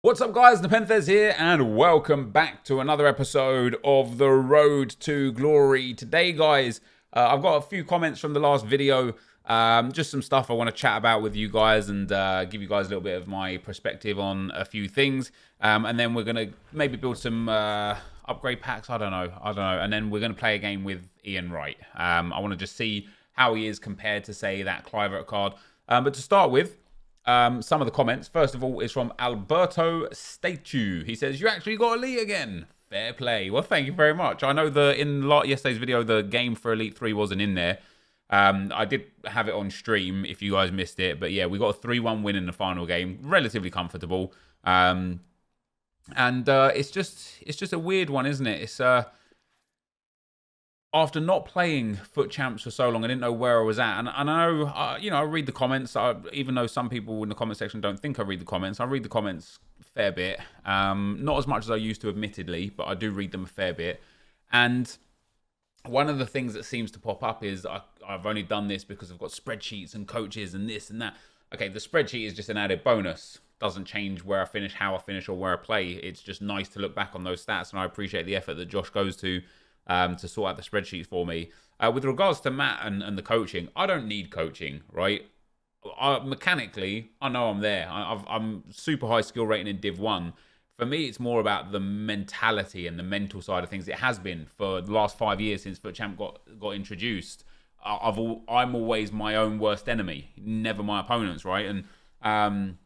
What's up guys, NepentheZ here and welcome back to another episode of The Road to Glory. Today guys, I've got a few comments from the last video, just some stuff I want to chat about with you guys and give you guys a little bit of my perspective on a few things. And then we're going to maybe build some upgrade packs, I don't know. And then we're going to play a game with Ian Wright. I want to just see how he is compared to say that Clivert card. But to start with, some of the comments, first of all, is from Alberto Statu. He says, you actually got Elite again. Fair play. Well, thank you very much. I know in yesterday's video, the game for Elite 3 wasn't in there. I did have it on stream if you guys missed it. But yeah, we got a 3-1 win in the final game. Relatively comfortable. It's just a weird one, isn't it? It's after not playing Foot Champs for so long, I didn't know where I was at. And I know, I read the comments. Even though some people in the comment section don't think I read the comments, I read the comments a fair bit. Not as much as I used to, admittedly, but I do read them a fair bit. And one of the things that seems to pop up is I've only done this because I've got spreadsheets and coaches and this and that. Okay, the spreadsheet is just an added bonus. Doesn't change where I finish, how I finish, or where I play. It's just nice to look back on those stats, and I appreciate the effort that Josh goes to sort out the spreadsheets for me. With regards to Matt and the coaching, I don't need coaching, right? Mechanically, I know I'm there. I'm super high skill rating in Div 1. For me, it's more about the mentality and the mental side of things. It has been for the last 5 years since Foot Champ got introduced. I'm always my own worst enemy, never my opponents, right? And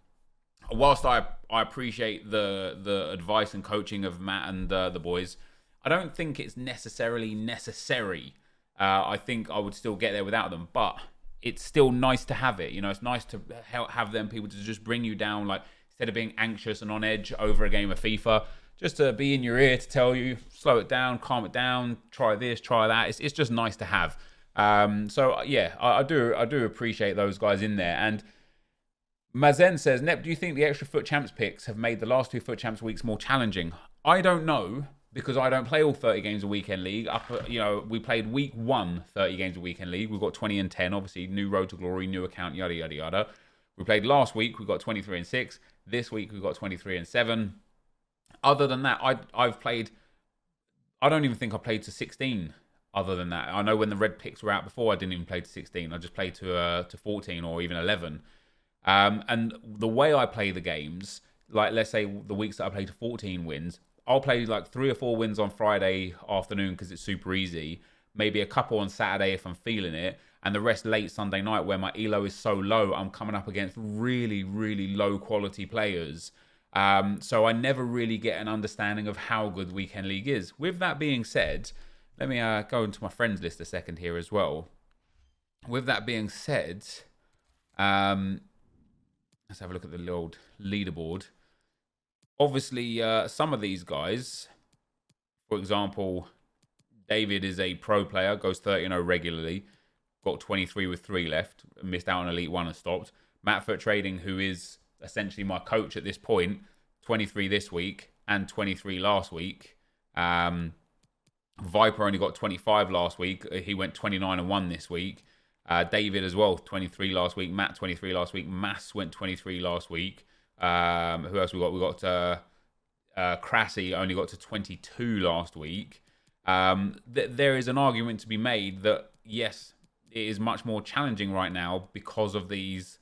whilst I appreciate the advice and coaching of Matt and the boys, I don't think it's necessarily necessary. I think I would still get there without them, but it's still nice to have it. You know, it's nice to have them people to just bring you down, like instead of being anxious and on edge over a game of FIFA, just to be in your ear to tell you, slow it down, calm it down, try this, try that. It's just nice to have. So yeah, I do appreciate those guys in there. And Mazen says, Nep, do you think the extra Foot Champs picks have made the last two Foot Champs weeks more challenging? I don't know, because I don't play all 30 games of Weekend League. We played week 1, 30 games of Weekend League. We've got 20 and 10, obviously, new Road to Glory, new account, yada, yada, yada. We played last week, we got 23 and 6. This week, we've got 23 and 7. Other than that, I've played, I don't even think I played to 16 other than that. I know when the red picks were out before, I didn't even play to 16. I just played to 14 or even 11. And the way I play the games, like let's say the weeks that I play to 14 wins, I'll play like 3 or 4 wins on Friday afternoon because it's super easy. Maybe a couple on Saturday if I'm feeling it. And the rest late Sunday night where my elo is so low, I'm coming up against really, really low quality players. So I never really get an understanding of how good Weekend League is. With that being said, let me go into my friends list a second here as well. With that being said, let's have a look at the old leaderboard. Obviously, some of these guys, for example, David is a pro player, goes 30-0 regularly, got 23 with 3 left, missed out on Elite 1 and stopped. Matt Foot Trading, who is essentially my coach at this point, 23 this week and 23 last week. Viper only got 25 last week. He went 29 and 1 this week. David as well, 23 last week. Matt, 23 last week. Mass went 23 last week. Who else we got? We got Crassy only got to 22 last week. There is an argument to be made that yes, it is much more challenging right now because of these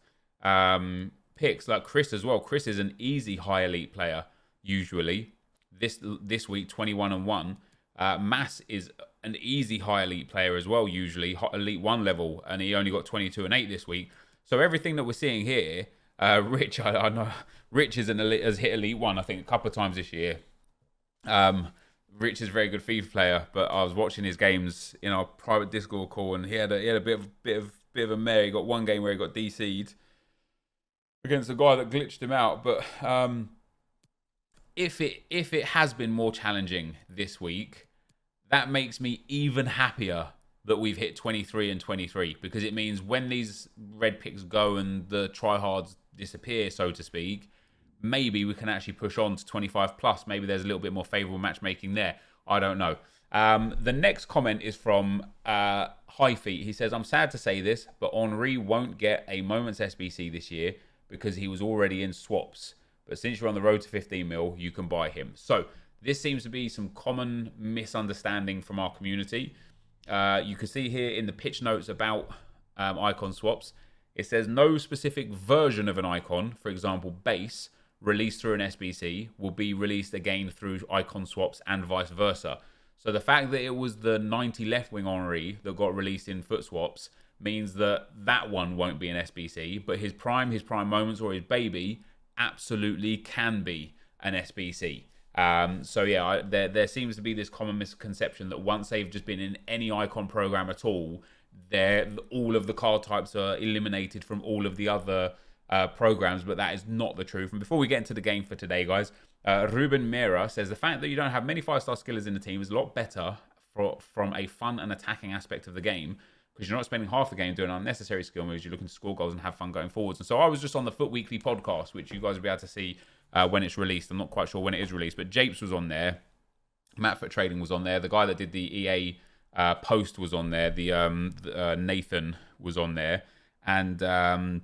picks. Like Chris as well. Chris is an easy high elite player usually. This week 21 and 1. Mass is an easy high elite player as well usually, elite 1 level, and he only got 22 and 8 this week. So everything that we're seeing here. Rich, I know Rich has hit Elite 1, I think, a couple of times this year. Rich is a very good FIFA player, but I was watching his games in our private Discord call, and he had a bit of a mare. He got one game where he got DC'd against a guy that glitched him out. But if it has been more challenging this week, that makes me even happier that we've hit 23 and 23, because it means when these red picks go and the tryhards disappear, so to speak, maybe we can actually push on to 25 plus. Maybe there's a little bit more favorable matchmaking there. I don't know. The next comment is from High Feet. He says, I'm sad to say this, but Henri won't get a Moments SBC this year because he was already in swaps. but since you're on the road to 15 mil, you can buy him. So this seems to be some common misunderstanding from our community. You can see here in the pitch notes about icon swaps, it says no specific version of an icon, for example, base, released through an SBC will be released again through icon swaps and vice versa. So the fact that it was the 90 left wing Henry that got released in foot swaps means that that one won't be an SBC, but his prime moments or his baby absolutely can be an SBC. So yeah, there seems to be this common misconception that once they've just been in any icon program at all, all of the card types are eliminated from all of the other programs, but that is not the truth. And before we get into the game for today, guys, Ruben Mera says the fact that you don't have many 5-star skillers in the team is a lot better from a fun and attacking aspect of the game, because you're not spending half the game doing unnecessary skill moves. You're looking to score goals and have fun going forwards. And so I was just on the Foot Weekly podcast, which you guys will be able to see when it's released. I'm not quite sure when it is released, but Japes was on there. Matt Foot Trading was on there. The guy that did the EA post was on there. Nathan was on there. And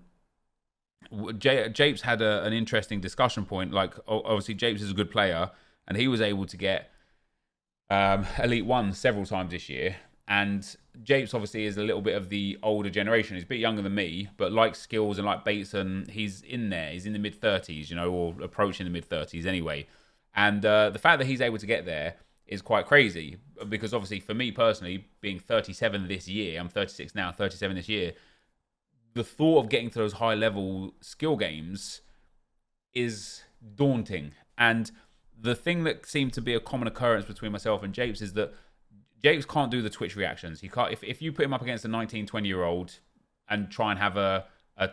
Japes had an interesting discussion point. Like, obviously, Japes is a good player, and he was able to get Elite 1 several times this year. And Japes obviously is a little bit of the older generation. He's a bit younger than me, but like Skills and like Bateson, he's in there. He's in the mid-30s, you know, or approaching the mid-30s anyway. And the fact that he's able to get there is quite crazy, because obviously for me personally, being 37 this year, I'm 36 now, 37 this year, the thought of getting to those high-level skill games is daunting. And the thing that seemed to be a common occurrence between myself and Japes is that Japes can't do the Twitch reactions. He can't. If you put him up against a 19, 20-year-old and try and have a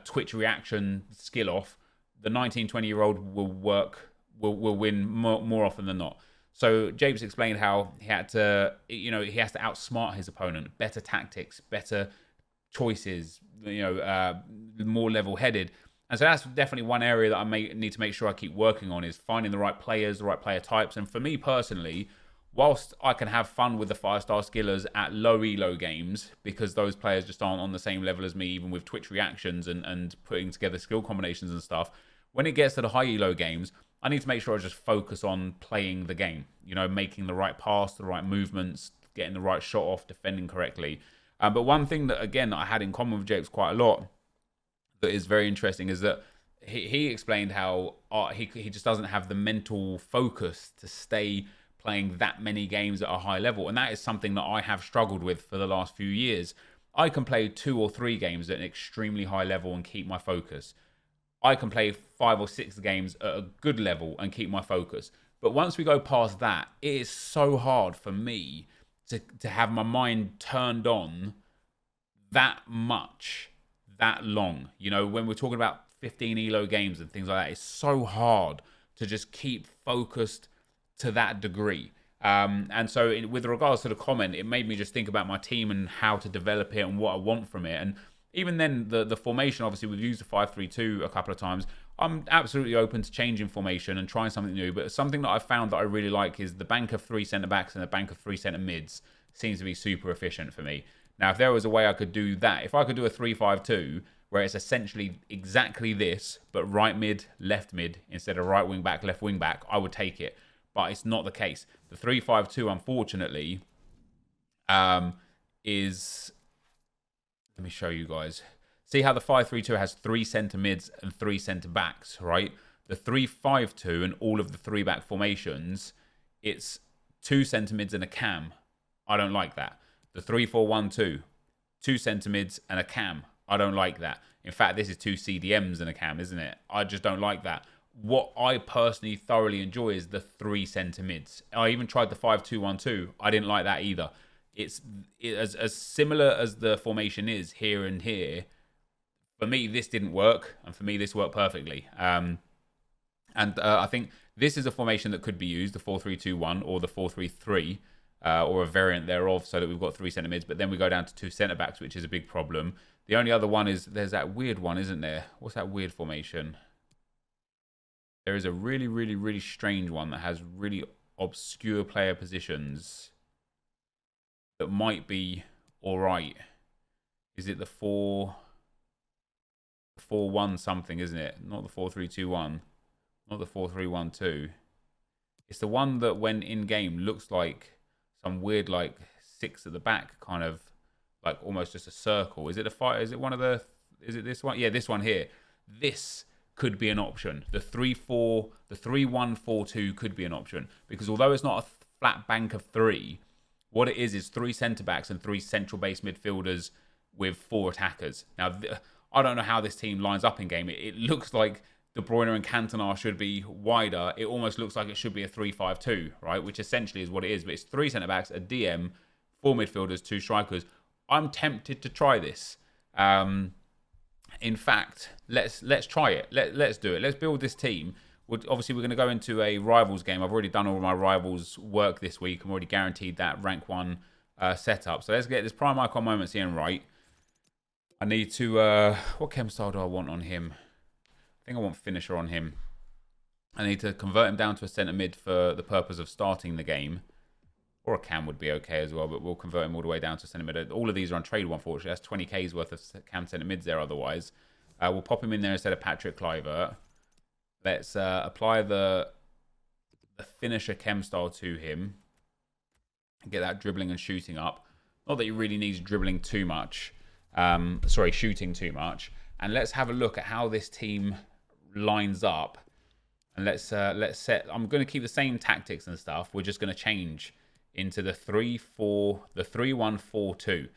Twitch reaction skill off, the 19, 20-year-old will win more often than not. So Japes explained how he has to outsmart his opponent, better tactics, better choices, more level-headed. And so that's definitely one area that I may need to make sure I keep working on, is finding the right players, the right player types. And for me personally, whilst I can have fun with the 5-star skillers at low elo games, because those players just aren't on the same level as me, even with Twitch reactions and putting together skill combinations and stuff, when it gets to the high elo games, I need to make sure I just focus on playing the game, making the right pass, the right movements, getting the right shot off, defending correctly. But one thing that, again, I had in common with Japes quite a lot that is very interesting is that he explained how he just doesn't have the mental focus to stay playing that many games at a high level. And that is something that I have struggled with for the last few years. I can play 2 or 3 games at an extremely high level and keep my focus. I can play 5 or 6 games at a good level and keep my focus. But once we go past that, it is so hard for me to have my mind turned on that much, that long. When we're talking about 15 elo games and things like that, it's so hard to just keep focused to that degree. And so with regards to the comment, it made me just think about my team and how to develop it and what I want from it. And even then, the formation, obviously, we've used the 5-3-2 a couple of times. I'm absolutely open to changing formation and trying something new. But something that I've found that I really like is the bank of 3 centre-backs and the bank of 3 centre-mids seems to be super efficient for me. Now, if there was a way I could do that, if I could do a 3-5-2, where it's essentially exactly this, but right mid, left mid, instead of right wing back, left wing back, I would take it. But it's not the case. The 3-5-2, unfortunately, is... Let me show you guys. See how the 5-3-2 has 3 centre mids and 3 centre backs, right? The 3-5-2 and all of the 3-back formations, it's 2 centre mids and a cam. I don't like that. The 3-4-1-2, 2 centre mids and a cam. I don't like that. In fact, this is 2 CDMs and a cam, isn't it? I just don't like that. What I personally thoroughly enjoy is the 3 centre mids. I even tried the 5-2-1-2. I didn't like that either. It's as similar as the formation is here and here. For me, this didn't work, and for me, this worked perfectly. I think this is a formation that could be used, the 4-3-2-1 or the 4-3-3, or a variant thereof, so that we've got 3 centre mids. But then we go down to 2 centre backs, which is a big problem. The only other one is there's that weird one, isn't there? What's that weird formation? There is a really, really, really strange one that has really obscure player positions that might be all right. Is it the 4-1 something, isn't it? Not the 4-3-2-1. Not the 4-3-1-2. It's the one that when in game looks like some weird like 6 at the back, kind of like almost just a circle. Is it a fight? Is it one of the? Is it this one? Yeah, this one here. This could be an option. The 3-4, the 3-1-4-2 could be an option because although it's not a flat bank of 3, what it is 3 centre backs and 3 central base midfielders with 4 attackers. Now, I don't know how this team lines up in game. It looks like De Bruyne and Cantona should be wider. It almost looks like it should be a 3-5-2, right? Which essentially is what it is. But it's 3 centre backs, a DM, 4 midfielders, 2 strikers. I'm tempted to try this. In fact, let's try it. Let's do it. Let's build this team. Obviously, we're going to go into a rivals game. I've already done all my rivals work this week. I'm already guaranteed that rank 1 setup. So let's get this prime icon moments Ian Wright. I need to... what chem style do I want on him? I think I want finisher on him. I need to convert him down to a centre mid for the purpose of starting the game. Or a cam would be okay as well, but we'll convert him all the way down to centre mid. All of these are untradeable, unfortunately. That's 20k's worth of cam centre mids there otherwise. We'll pop him in there instead of Patrick Kluivert. Let's apply the finisher chem style to him. Get that dribbling and shooting up. Not that he really needs dribbling too much. Sorry, shooting too much. And let's have a look at how this team lines up. And let's set... I'm going to keep the same tactics and stuff. We're just going to change into the 3-1-4-2.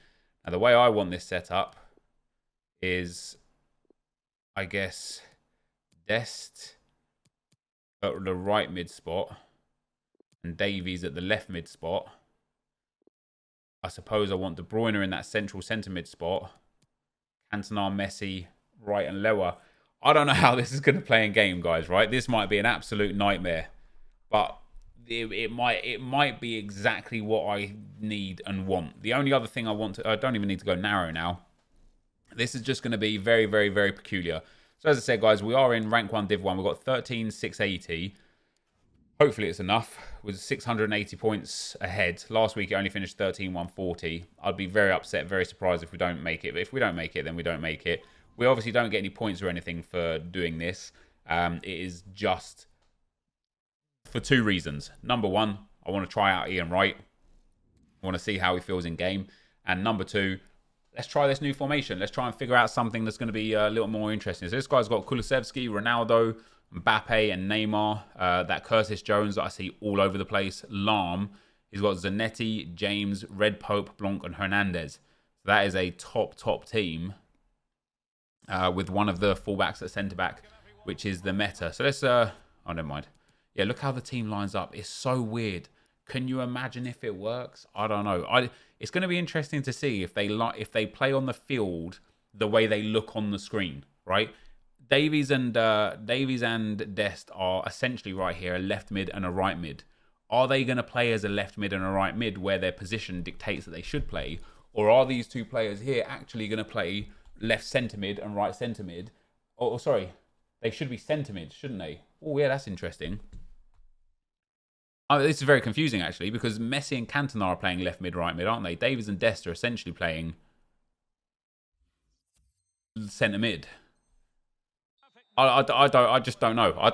Now, the way I want this set up is, I guess, Dest at the right mid spot and Davies at the left mid spot. I suppose I want De Bruyne in that central centre mid spot. Cantona, Messi, right and lower. I don't know how this is going to play in game, guys, right? This might be an absolute nightmare. But it might be exactly what I need and want. The only other thing I want to... I don't even need to go narrow now. This is just going to be very, very, very peculiar. So as I said, guys, we are in rank 1 Div 1. We've got 13,680. Hopefully it's enough. With 680 points ahead. Last week it only finished 13,140. I'd be very upset, very surprised if we don't make it. But if we don't make it, then we don't make it. We obviously don't get any points or anything for doing this. It is just for 2 reasons. Number 1, I want to try out Ian Wright. I want to see how he feels in game. And number 2, let's try this new formation. Let's try and figure out something that's going to be a little more interesting. So this guy's got Kulusevski, Ronaldo, Mbappe and Neymar. That Curtis Jones that I see all over the place. Lahm. He's got Zanetti, James, Red Pope, Blanc and Hernandez. So that is a top team. With one of the fullbacks at centre-back, which is the meta. So let's... oh, never mind. Yeah, look how the team lines up. It's so weird. Can you imagine if it works? I don't know. It's going to be interesting to see if they play on the field the way they look on the screen, right? Davies and Dest are essentially right here, a left mid and a right mid. Are they going to play as a left mid and a right mid where their position dictates that they should play? Or are these 2 players here actually going to play left centre mid and right centre mid? Oh, sorry. They should be centre mid, shouldn't they? Oh, yeah, that's interesting. Oh, this is very confusing, actually, because Messi and Cantona are playing left mid, right mid, aren't they? Davies and Dest are essentially playing centre mid. I just don't know. I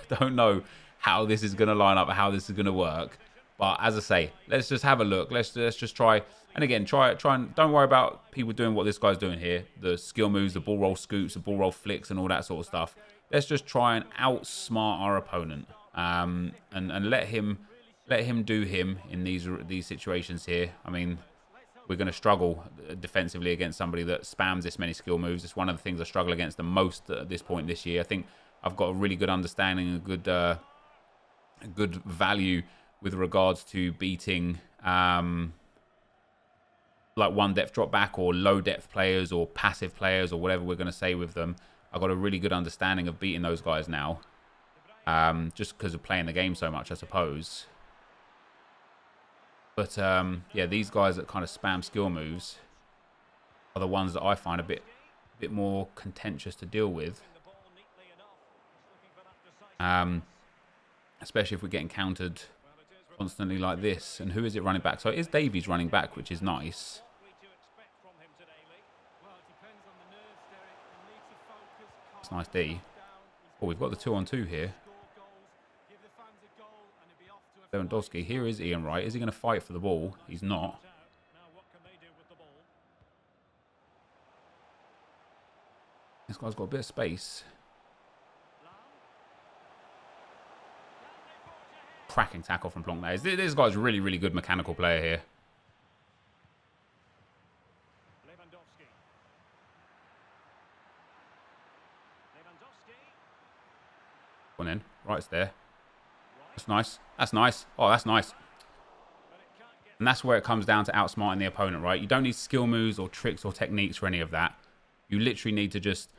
don't know how this is going to line up, how this is going to work. But as I say, let's just have a look. Let's just try. And again, try and don't worry about people doing what this guy's doing here. The skill moves, the ball roll scoops, the ball roll flicks and all that sort of stuff. Let's just try and outsmart our opponent. And let him do him in these situations here. I mean, we're going to struggle defensively against somebody that spams this many skill moves. It's one of the things I struggle against the most at this point this year. I think I've got a really good understanding and a good value with regards to beating like 1 depth drop back or low depth players or passive players or whatever we're going to say with them. I've got a really good understanding of beating those guys now. Just because of playing the game so much, I suppose. But yeah, these guys that kind of spam skill moves are the ones that I find a bit more contentious to deal with. Especially if we're getting countered constantly like this. And who is it running back? So it is Davies running back, which is nice. It's nice D. Oh, we've got the 2-on-2 here. Lewandowski. Here is Ian Wright. Is he going to fight for the ball? He's not. This guy's got a bit of space. Cracking tackle from Plonk. This guy's a really, really good mechanical player here. Go on in. Right's there. That's nice. That's nice. Oh, that's nice. And that's where it comes down to outsmarting the opponent, right? You don't need skill moves or tricks or techniques or any of that. You literally need to just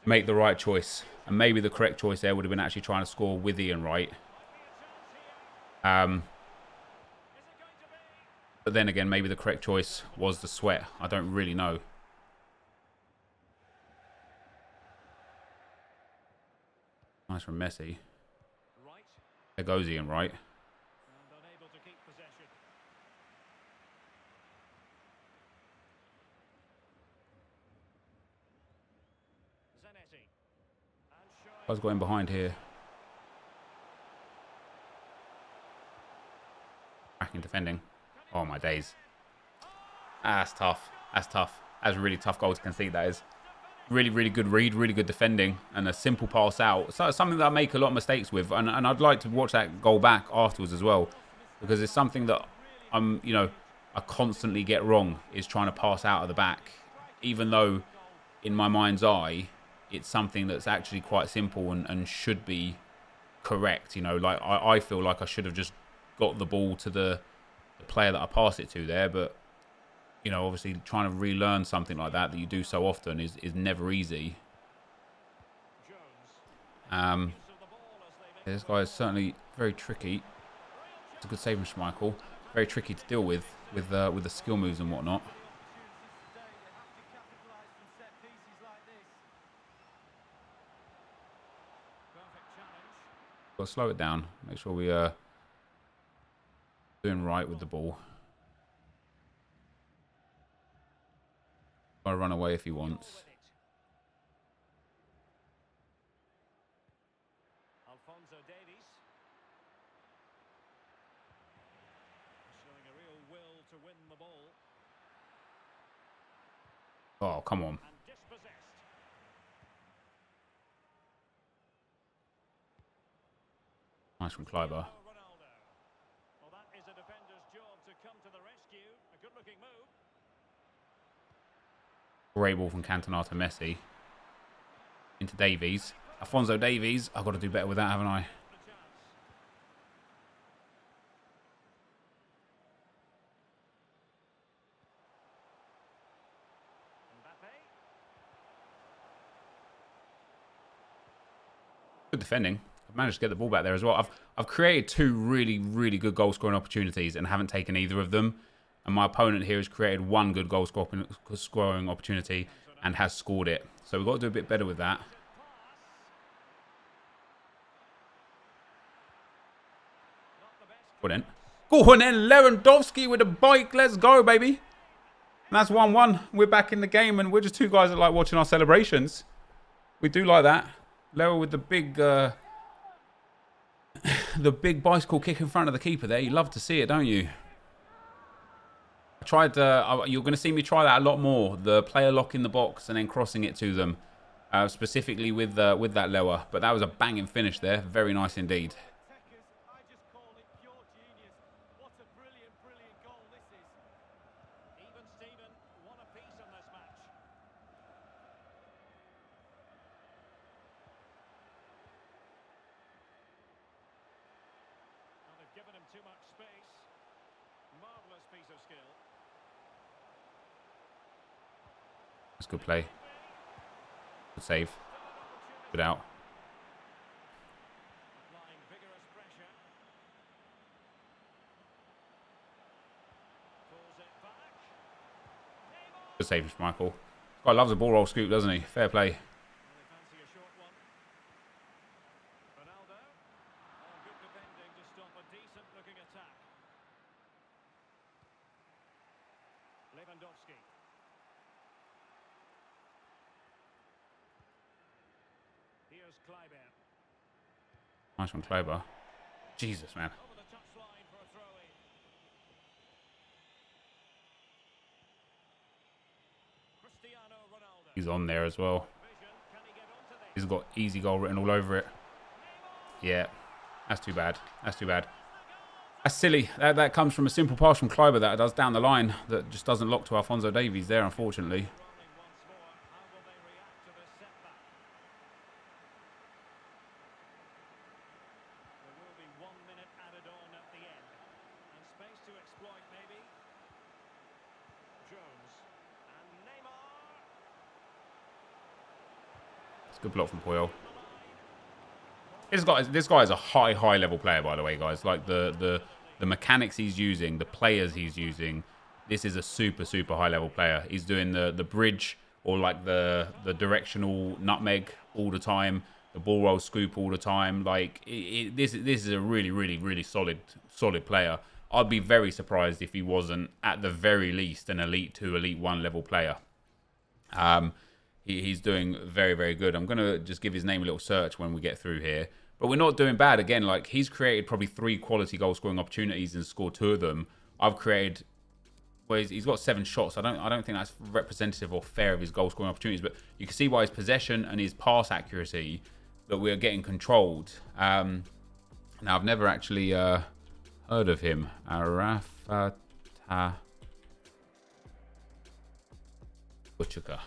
make the right choice. And maybe the correct choice there would have been actually trying to score with Ian Wright. But then again, maybe the correct choice was the sweat. I don't really know. Nice from Messi. There goes Ian Wright. I was going behind here. Cracking defending. Oh my days. That's tough. That's tough. That's a really tough goal to concede, that is. Really, really good read, really good defending, and a simple pass out. So something that I make a lot of mistakes with, and I'd like to watch that goal back afterwards as well, because it's something that I constantly get wrong, is trying to pass out of the back, even though in my mind's eye it's something that's actually quite simple and should be correct. Like I feel like I should have just got the ball to the player that I pass it to there, but obviously trying to relearn something like that you do so often is never easy. This guy is certainly very tricky. It's a good save from Schmeichel. Very tricky to deal with the skill moves and whatnot. Got to slow it down. Make sure we are doing right with the ball. Got to run away if he wants. Oh, come on. Nice from Kleiber. Well, that is a defender's job to come to the rescue. A good-looking move. Great ball from Cantona to Messi. Into Davies. Alphonso Davies. I've got to do better with that, haven't I? Good defending. I've managed to get the ball back there as well. I've created two really, really good goal scoring opportunities and haven't taken either of them. And my opponent here has created one good goal scoring opportunity and has scored it. So we've got to do a bit better with that. Go on in. Go on in. Lewandowski with a bike. Let's go, baby. And that's 1-1. We're back in the game and we're just two guys that like watching our celebrations. We do like that. Lewa with the big bicycle kick in front of the keeper there. You love to see it, don't you? I tried. You're going to see me try that a lot more. The player lock in the box and then crossing it to them, specifically with that Lewa. But that was a banging finish there. Very nice indeed. Given him too much space. Marvellous piece of skill. That's good play. Good save. Good out. Applying vigorous pressure. Pulls it back. Good save from Schmeichel. Guy loves a ball roll scoop, doesn't he? Fair play. Fancy a short one. Ronaldo. Oh, good defending to stop a decent looking attack. Lewandowski. Here's Kleiber. Nice from Kleiber. Jesus, man. Over the touchline. He's on there as well. He's got easy goal written all over it. Yeah, that's too bad. That's too bad. That's silly. That comes from a simple pass from Kleiber that does down the line that just doesn't lock to Alphonso Davies there, unfortunately. It's a good block from Puyol. This guy is a high level player, by the way, guys. Like the mechanics he's using, the players he's using. This is a super high level player. He's doing the bridge or like the directional nutmeg all the time, the ball roll scoop all the time. Like this is a really solid player. I'd be very surprised if he wasn't at the very least an Elite 2, Elite 1 level player. He's doing very good. I'm going to just give his name a little search when we get through here. But we're not doing bad. Again, like he's created probably 3 quality goal scoring opportunities and scored 2 of them. I've created, well, he's got 7 shots. I don't think that's representative or fair of his goal scoring opportunities. But you can see by his possession and his pass accuracy that we're getting controlled. Now I've never actually heard of him. Arafata Butchika.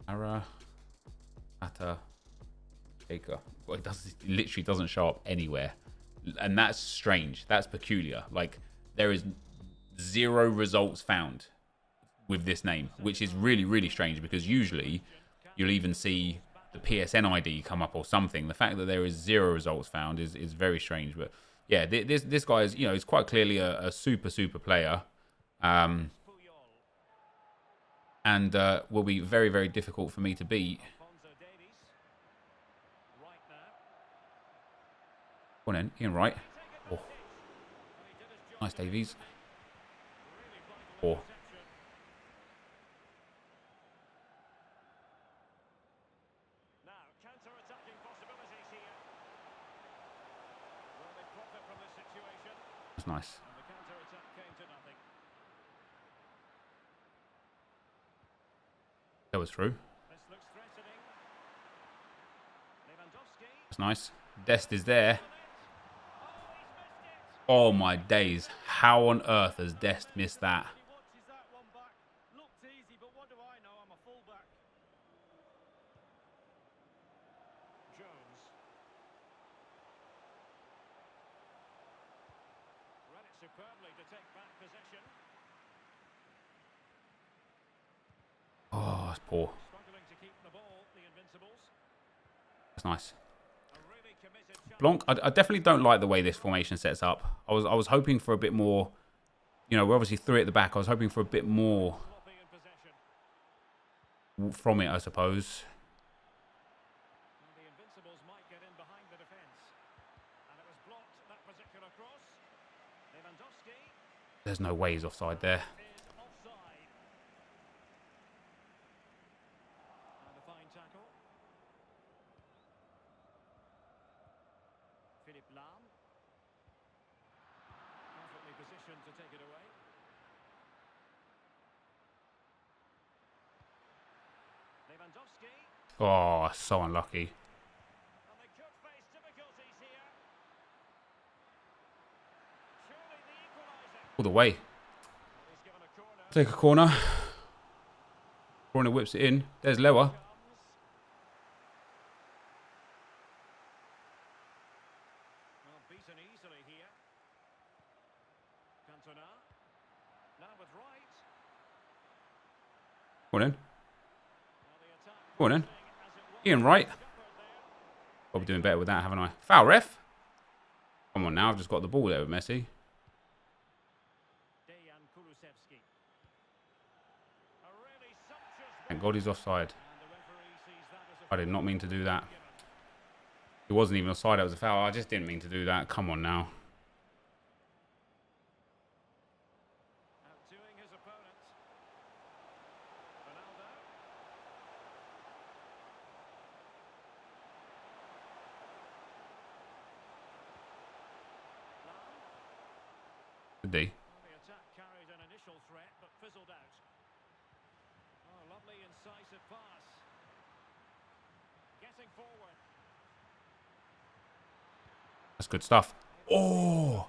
Arafata Baker. Well, it literally doesn't show up anywhere. And that's strange. That's peculiar. Like, there is 0 results found with this name, which is really strange because usually you'll even see the PSN ID come up or something. The fact that there is 0 results found is very strange. But yeah, this guy is, is quite clearly a super player. And will be very difficult for me to beat. Go on then, Ian Wright. Oh. Nice, Davies. Oh. That's nice. That was through. That's nice. Dest is there. Oh my days. How on earth has Dest missed that? Oh, that's poor. That's nice. Blanc, I definitely don't like the way this formation sets up. I was hoping for a bit more. We're obviously 3 at the back. I was hoping for a bit more from it, I suppose. There's no way he's offside there. Oh, so unlucky. All the way. Take a corner. Corner whips it in. There's Lewa. Go on in. Go on in. Ian Wright. Probably doing better with that, haven't I? Foul, ref. Come on now, I've just got the ball there with Messi. Thank God he's offside. I did not mean to do that. It wasn't even offside, it was a foul. I just didn't mean to do that. Come on now. Could be. pass. Getting forward. That's good stuff. Oh,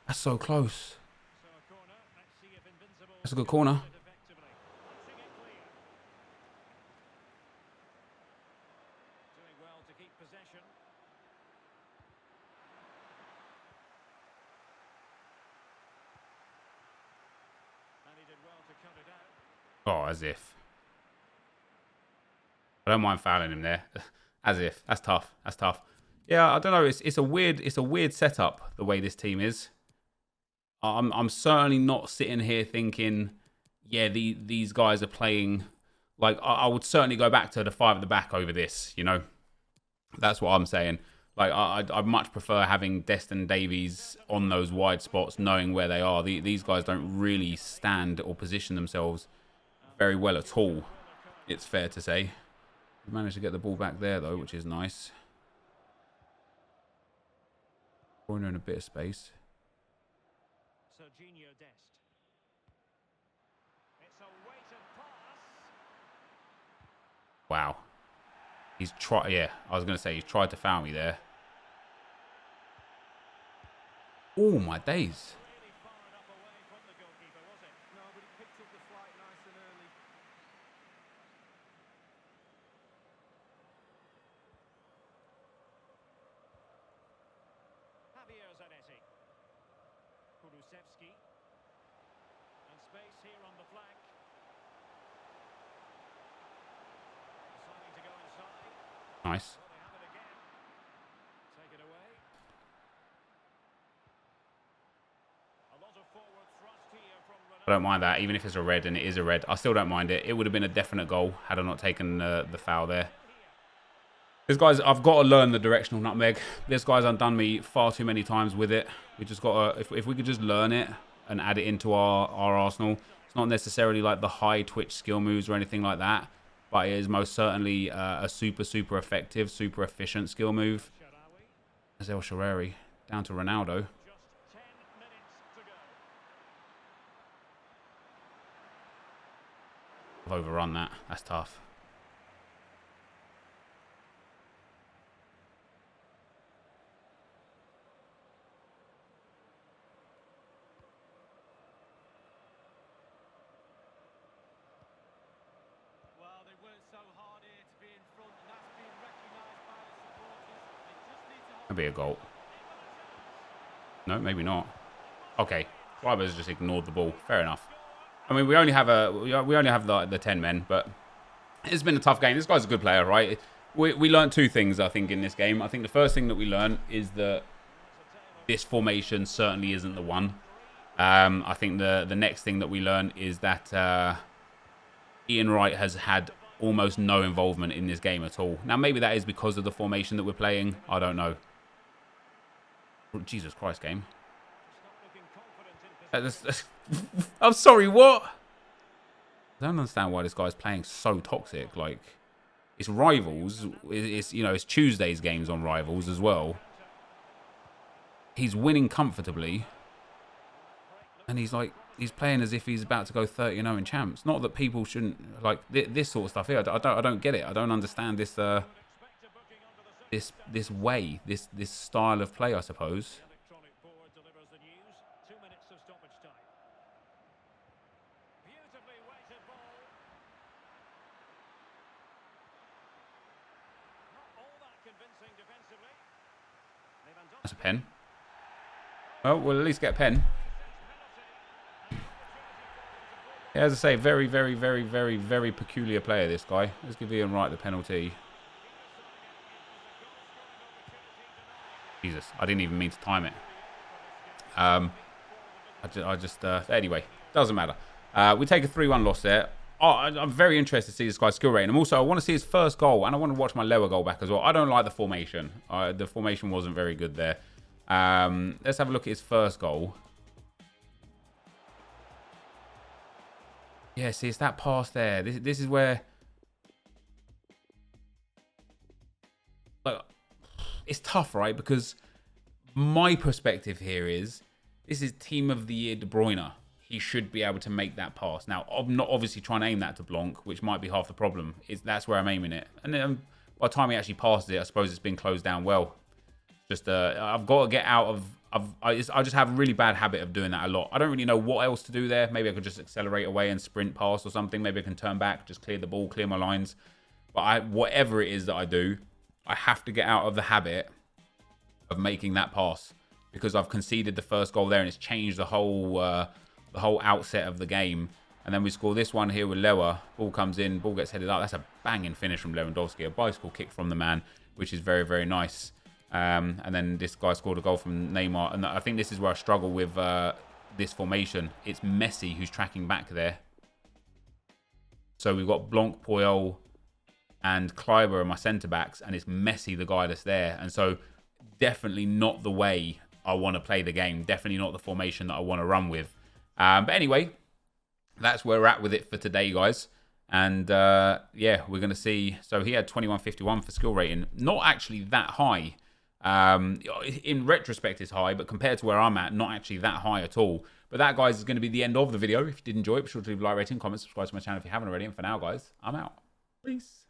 that's so close. So a corner. Let's see if Invincible That's a good corner. can use it effectively. Passing it clear. Doing well to keep possession. And he did well to cut it out. Oh, as if. I don't mind fouling him there. As if. That's tough. That's tough. Yeah, I don't know. It's a weird setup the way this team is. I'm certainly not sitting here thinking, yeah, these guys are playing like I would certainly go back to the 5 at the back over this. You know, that's what I'm saying. Like I'd much prefer having Destin Davies on those wide spots, knowing where they are. These guys don't really stand or position themselves very well at all. It's fair to say. We managed to get the ball back there though, which is nice. Corner in a bit of space. Serginho Dest. It's a weighted pass. Wow. He's tried. Yeah, I was going to say he's tried to foul me there. Oh my days. Really far enough away from the goalkeeper, was it? No, but he picked up the flight nice and early. Javier Zanetti. Kulusevski. And space here on the flank. Deciding to go inside. Nice. Well, they have it again. Take it away. A lot of forward thrust here from Ronaldo. I don't mind that, even if it's a red, and it is a red. I still don't mind it. It would have been a definite goal had I not taken the foul there. This guy's, I've got to learn the directional nutmeg. This guy's undone me far too many times with it. We just got to, if we could just learn it and add it into our arsenal. It's not necessarily like the high twitch skill moves or anything like that, but it is most certainly a super effective, super efficient skill move. As El Shaarawy down to Ronaldo. Just 10 minutes to go. I've overrun that. That's tough. Well, they worked so hard here to be in front, and that's being recognised by the supporters. They just need to hold. That'd be a goal. No, maybe not. Okay, Schreiber's just ignored the ball. Fair enough. I mean, we only have the 10 men, but it's been a tough game. This guy's a good player, right? We learned two things, I think, in this game. I think the first thing that we learned is that this formation certainly isn't the one. I think the next thing that we learned is that Ian Wright has had almost no involvement in this game at all. Now, maybe that is because of the formation that we're playing. I don't know. Jesus Christ, game. I'm sorry, what? I don't understand why this guy's playing so toxic. Like, it's Rivals. It's, you know, it's Tuesday's games on Rivals as well. He's winning comfortably. And he's like, he's playing as if he's about to go 30-0 in champs. Not that people shouldn't, like, this sort of stuff here. I don't get it. I don't understand this this way, this style of play, I suppose. Electronic board delivers the news. 2 minutes of stoppage time. Beautifully weighted ball. Not all that convincing defensively. That's a pen. Well, we'll at least get a pen. Yeah, as I say, very peculiar player, this guy. Let's give Ian Wright the penalty. Jesus, I didn't even mean to time it. Anyway, doesn't matter. We take a 3-1 loss there. Oh, I'm very interested to see this guy's skill rating. And also, I want to see his first goal, and I want to watch my lower goal back as well. I don't like the formation. The formation wasn't very good there. Let's have a look at his first goal. Yeah, see, it's that pass there. This is where... Like, it's tough, right? Because my perspective here is, this is Team of the Year De Bruyne. he should be able to make that pass. Now, I'm not obviously trying to aim that to Blanc, which might be half the problem. That's where I'm aiming it. And then by the time he actually passes it, I suppose it's been closed down well. Just I've got to get out of... I just have a really bad habit of doing that a lot. I don't really know what else to do there. Maybe I could just accelerate away and sprint past or something. Maybe I can turn back, just clear the ball, clear my lines. But whatever it is that I do, I have to get out of the habit of making that pass, because I've conceded the first goal there and it's changed the whole outset of the game. And then we score this one here with Lewa. Ball comes in, ball gets headed up. That's a banging finish from Lewandowski. A bicycle kick from the man, which is very, very nice. And then this guy scored a goal from Neymar. And I think this is where I struggle with this formation. It's Messi who's tracking back there. So we've got Blanc, Puyol, and Kleiber are my centre-backs. And it's Messi, the guy that's there. And so definitely not the way I want to play the game. Definitely not the formation that I want to run with. But anyway, that's where we're at with it for today, guys. And yeah, we're going to see. So he had 21.51 for skill rating. Not actually that high. In retrospect, it's high, but compared to where I'm at, not actually that high at all. But that, guys, is going to be the end of the video. If you did enjoy it, be sure to leave a like, rating, comment, subscribe to my channel if you haven't already. And for now, guys, I'm out. Peace.